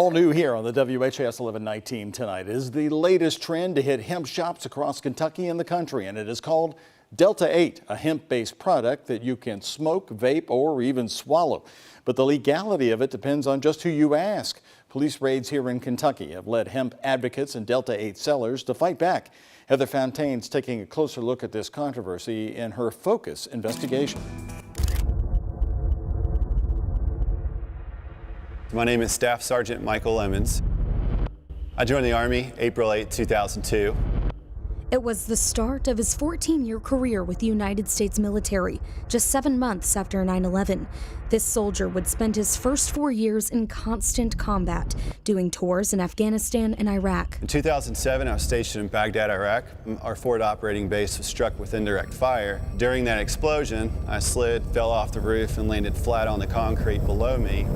All new here on the WHAS 1119 tonight is the latest trend to hit hemp shops across Kentucky and the country, and it is called Delta-8, a hemp-based product that you can smoke, vape, or even swallow. But the legality of it depends on just who you ask. Police raids here in Kentucky have led hemp advocates and Delta-8 sellers to fight back. Heather Fontaine's taking a closer look at this controversy in her Focus investigation. My name is Staff Sergeant Michael Lemons. I joined the Army April 8, 2002. It was the start of his 14-year career with the United States military, just 7 months after 9/11. This soldier would spend his first 4 years in constant combat, doing tours in Afghanistan and Iraq. In 2007, I was stationed in Baghdad, Iraq. Our forward operating base was struck with indirect fire. During that explosion, I slid, fell off the roof, and landed flat on the concrete below me.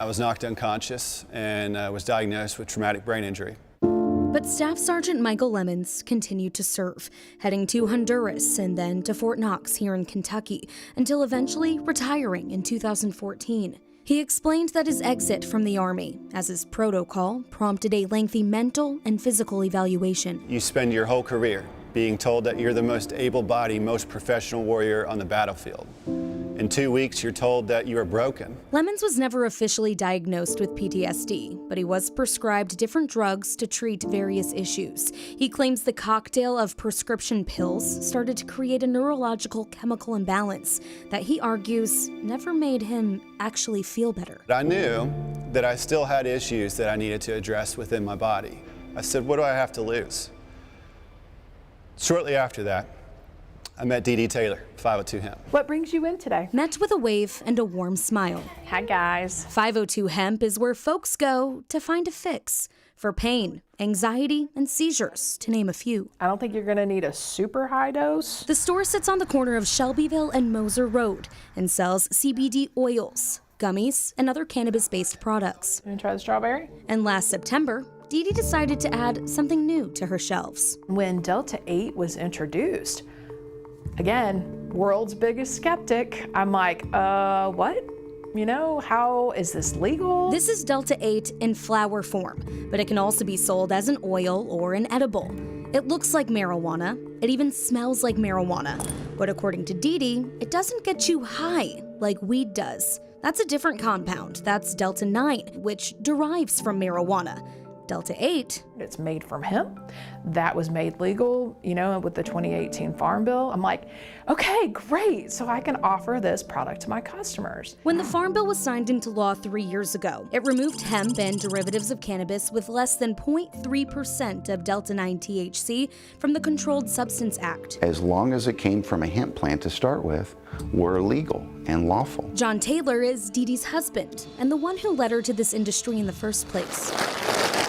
I was knocked unconscious and was diagnosed with traumatic brain injury. But Staff Sergeant Michael Lemons continued to serve, heading to Honduras and then to Fort Knox here in Kentucky, until eventually retiring in 2014. He explained that his exit from the Army, as his protocol, prompted a lengthy mental and physical evaluation. You spend your whole career being told that you're the most able-bodied, most professional warrior on the battlefield. In 2 weeks, you're told that you are broken. Lemons was never officially diagnosed with PTSD, but he was prescribed different drugs to treat various issues. He claims the cocktail of prescription pills started to create a neurological chemical imbalance that he argues never made him actually feel better. I knew that I still had issues that I needed to address within my body. I said, what do I have to lose? Shortly after that, I met Dee Taylor, 502 Hemp. What brings you in today? Met with a wave and a warm smile. Hi, guys. 502 Hemp is where folks go to find a fix for pain, anxiety, and seizures, to name a few. I don't think you're gonna need a super high dose. The store sits on the corner of Shelbyville and Moser Road and sells CBD oils, gummies, and other cannabis-based products. You wanna try the strawberry? And last September, Dee Dee decided to add something new to her shelves. When Delta-8 was introduced, again, world's biggest skeptic, I'm like, what? You know, how is this legal? This is Delta-8 in flower form, but it can also be sold as an oil or an edible. It looks like marijuana. It even smells like marijuana. But according to Dee Dee, it doesn't get you high like weed does. That's a different compound. That's Delta-9, which derives from marijuana. Delta-8. It's made from hemp. That was made legal, you know, with the 2018 Farm Bill. I'm like, okay, great. So I can offer this product to my customers. When the Farm Bill was signed into law 3 years ago, it removed hemp and derivatives of cannabis with less than 0.3% of Delta-9 THC from the Controlled Substance Act. As long as it came from a hemp plant to start with, were legal and lawful. John Taylor is Dee Dee's husband and the one who led her to this industry in the first place.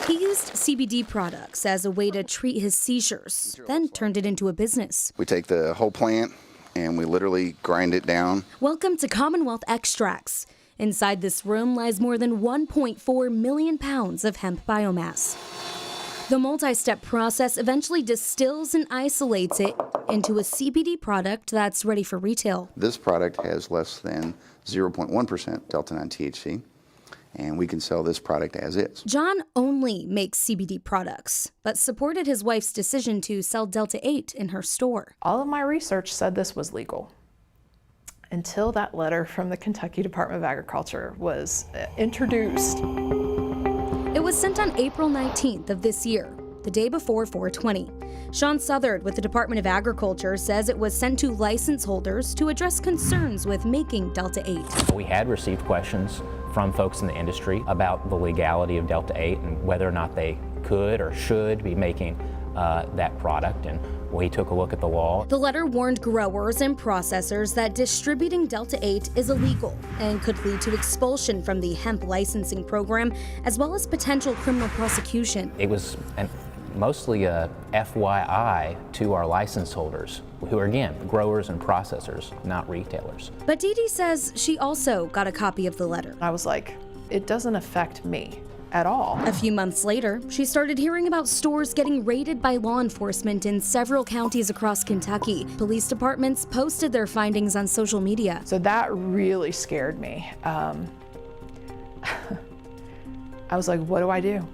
He used CBD products as a way to treat his seizures, then turned it into a business. We take the whole plant and we literally grind it down. Welcome to Commonwealth Extracts. Inside this room lies more than 1.4 million pounds of hemp biomass. The multi-step process eventually distills and isolates it into a CBD product that's ready for retail. This product has less than 0.1% Delta-9 THC. And we can sell this product as is. John only makes CBD products, but supported his wife's decision to sell Delta-8 in her store. All of my research said this was legal until that letter from the Kentucky Department of Agriculture was introduced. It was sent on April 19th of this year, the day before 420. Sean Southard with the Department of Agriculture says it was sent to license holders to address concerns with making Delta-8. We had received questions from folks in the industry about the legality of Delta-8 and whether or not they could or should be making that product, and we took a look at the law. The letter warned growers and processors that distributing Delta-8 is illegal and could lead to expulsion from the hemp licensing program, as well as potential criminal prosecution. It was mostly a FYI to our license holders, who are, again, growers and processors, not retailers. But Dee Dee says she also got a copy of the letter. I was like, it doesn't affect me at all. A few months later, she started hearing about stores getting raided by law enforcement in several counties across Kentucky. Police departments posted their findings on social media. So that really scared me. I was like, what do I do?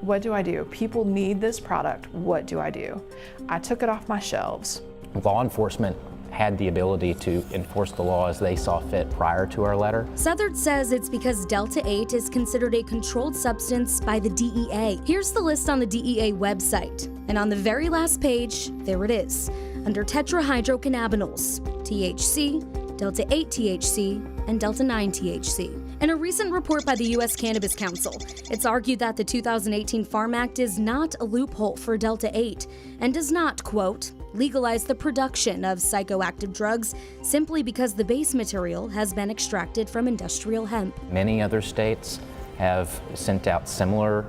What do I do? People need this product. What do I do? I took it off my shelves. Law enforcement had the ability to enforce the law as they saw fit prior to our letter. Southard says it's because Delta-8 is considered a controlled substance by the DEA. Here's the list on the DEA website. And on the very last page, there it is. Under tetrahydrocannabinols, THC, Delta-8 THC, and Delta-9 THC. In a recent report by the U.S. Cannabis Council, it's argued that the 2018 Farm Act is not a loophole for Delta-8 and does not, quote, legalize the production of psychoactive drugs simply because the base material has been extracted from industrial hemp. Many other states have sent out similar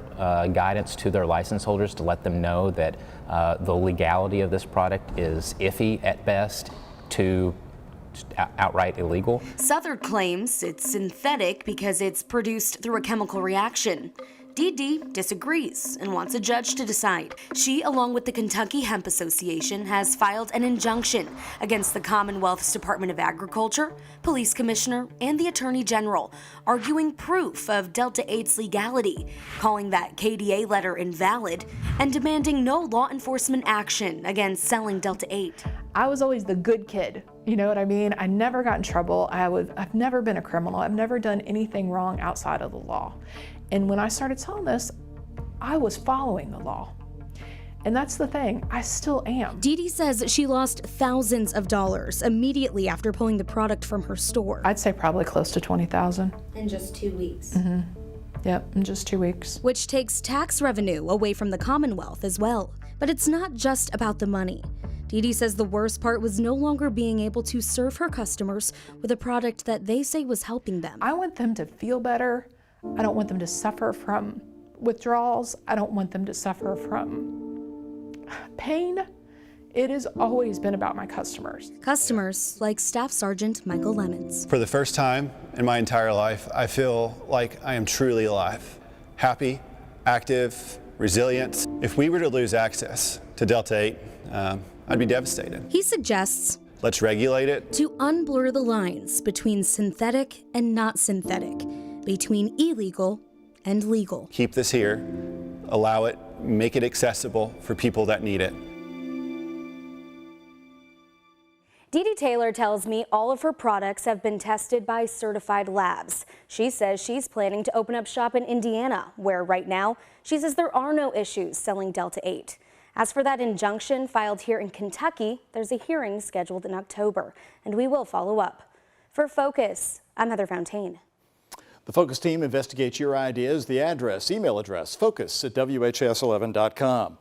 guidance to their license holders to let them know that the legality of this product is iffy at best to outright illegal. Southard claims it's synthetic because it's produced through a chemical reaction. Dee disagrees and wants a judge to decide. She, along with the Kentucky Hemp Association, has filed an injunction against the Commonwealth's Department of Agriculture, Police Commissioner, and the Attorney General, arguing proof of Delta-8's legality, calling that KDA letter invalid, and demanding no law enforcement action against selling Delta-8. I was always the good kid, you know what I mean? I never got in trouble. I've never been a criminal. I've never done anything wrong outside of the law. And when I started selling this, I was following the law. And that's the thing, I still am. Dee says she lost thousands of dollars immediately after pulling the product from her store. I'd say probably close to 20,000. In just 2 weeks. Mm-hmm. Yep, in just 2 weeks. Which takes tax revenue away from the Commonwealth as well. But it's not just about the money. Dee says the worst part was no longer being able to serve her customers with a product that they say was helping them. I want them to feel better. I don't want them to suffer from withdrawals. I don't want them to suffer from pain. It has always been about my customers. Customers like Staff Sergeant Michael Lemons. For the first time in my entire life, I feel like I am truly alive, happy, active, resilient. If we were to lose access to Delta-8, I'd be devastated. He suggests let's regulate it. To unblur the lines between synthetic and not synthetic, between illegal and legal. Keep this here, allow it, make it accessible for people that need it. Dee Taylor tells me all of her products have been tested by certified labs. She says she's planning to open up shop in Indiana, where right now she says there are no issues selling Delta-8. As for that injunction filed here in Kentucky, there's a hearing scheduled in October, and we will follow up. For Focus, I'm Heather Fontaine. The Focus team investigates your ideas. The address, email address, focus@whs11.com.